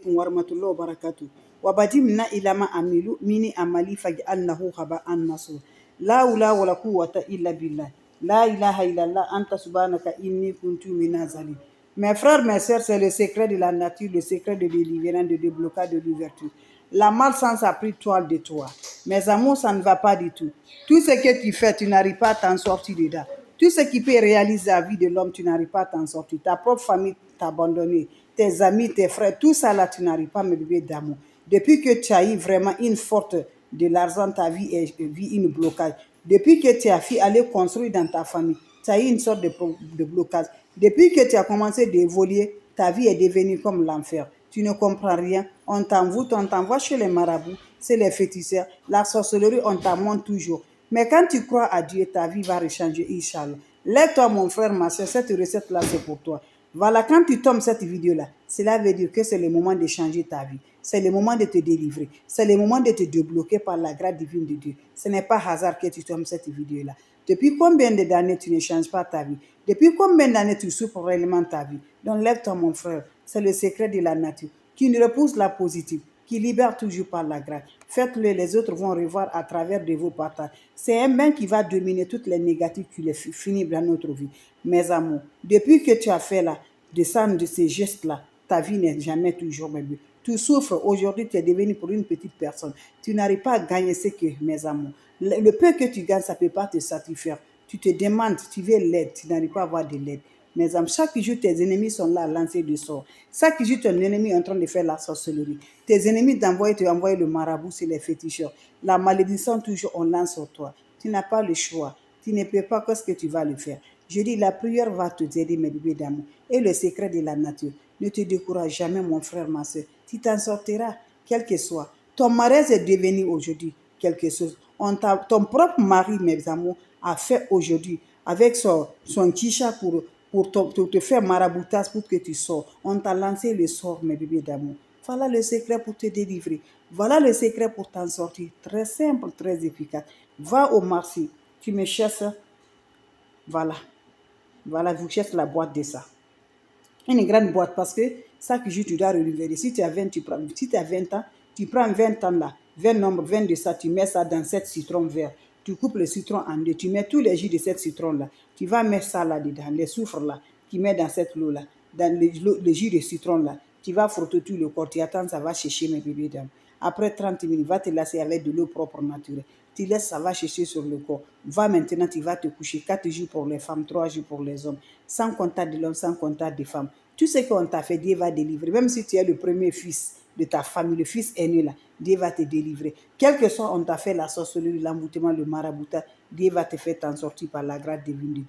alaikum wa rahmatullahi wa barakatuh. Wabadimna ilama amilu mini amali faj'alnahu haba'an mansura. La hawla wala quwwata illa billah. La ilaha illallah anta subhanaka inni kuntu minaz zalimin. Mes frères, mes sœurs, c'est le secret de la nature, le secret de délivrance, de déblocage, de l'ouverture. La malchance a pris toile de toi. Mes amours, ça ne va pas du tout. Tout ce que tu fais, tu n'arrives pas à t'en sortir dedans. Tout ce qui peut réaliser la vie de l'homme, tu n'arrives pas à t'en sortir. Ta propre famille t'a abandonné, tes amis, tes frères, tout ça là, tu n'arrives pas à me lever d'amour. Depuis que tu as eu vraiment une forte de l'argent, ta vie est une blocage. Depuis que tu as fait aller construire dans ta famille, tu as eu une sorte de blocage. Depuis que tu as commencé à évoluer, ta vie est devenue comme l'enfer. Tu ne comprends rien. On t'envoûte, on t'envoie chez les marabouts, c'est les féticheurs. La sorcellerie, on t'amène toujours. Mais quand tu crois à Dieu, ta vie va rechanger, Inch'Allah. Lève-toi, mon frère, ma soeur, cette recette-là, c'est pour toi. Voilà, quand tu tombes cette vidéo-là, cela veut dire que c'est le moment de changer ta vie. C'est le moment de te délivrer. C'est le moment de te débloquer par la grâce divine de Dieu. Ce n'est pas hasard que tu tombes cette vidéo-là. Depuis combien d'années tu ne changes pas ta vie? Depuis combien d'années tu souffres réellement ta vie? Donc lève-toi, mon frère. C'est le secret de la nature qui nous repousse la positive, qui libère toujours par la grâce. Faites-le, les autres vont revoir à travers de vos partages. C'est un bain qui va dominer toutes les négatives qui les finissent dans notre vie. Mes amours, depuis que tu as fait là, de ces gestes-là, ta vie n'est jamais toujours même. Tu souffres, aujourd'hui tu es devenu pour une petite personne. Tu n'arrives pas à gagner ce que, mes amours. Le peu que tu gagnes, ça ne peut pas te satisfaire. Tu te demandes, tu veux l'aide, tu n'arrives pas à avoir de l'aide. Mes amis, chaque jour, tes ennemis sont là à lancer du sort. Chaque jour, ton ennemi est en train de faire la sorcellerie. Tes ennemis t'envoient le marabout, c'est les féticheurs. La malédiction, toujours, on lance sur toi. Tu n'as pas le choix. Tu ne peux pas, qu'est-ce que tu vas le faire? Je dis, la prière va te aider, mes bébés d'amour. Et le secret de la nature. Ne te décourage jamais, mon frère, ma soeur. Tu t'en sortiras, quel que soit. Ton mariage est devenu aujourd'hui quelque chose. Ton propre mari, mes amours, a fait aujourd'hui avec son chicha pour te faire maraboutage pour que tu sors. On t'a lancé le sort, mes bébés d'amour. Voilà le secret pour te délivrer. Voilà le secret pour t'en sortir. Très simple, très efficace. Va au marché, tu me cherches. Voilà. Voilà, vous cherchez la boîte de ça. Une grande boîte parce que chaque jour, tu dois renouveler. Si tu as 20, si tu as 20 ans, tu prends 20 ans là, 20 nombres, 20 de ça, tu mets ça dans 7 citrons verts. Tu coupes le citron en deux, tu mets tous les jus de 7 citrons là. Tu vas mettre ça là-dedans, les soufres là, tu mets dans cette eau là, dans le jus de citron là. Tu vas frotter tout le corps, tu attends, ça va sécher mes bébés dames. Après 30 minutes, va te lasser avec de l'eau propre naturelle. Tu laisses, ça va sécher sur le corps. Va maintenant, tu vas te coucher 4 jours pour les femmes, 3 jours pour les hommes. Sans contact de l'homme, sans contact des femmes. Tout ce qu'on t'a fait, Dieu va délivrer. Même si tu es le premier fils de ta famille, le fils aîné là, Dieu va te délivrer. Quel que soit on t'a fait la sorcellerie, l'emboutement, le maraboutage, Dieu va te faire t'en sortir par la grâce divine de Dieu.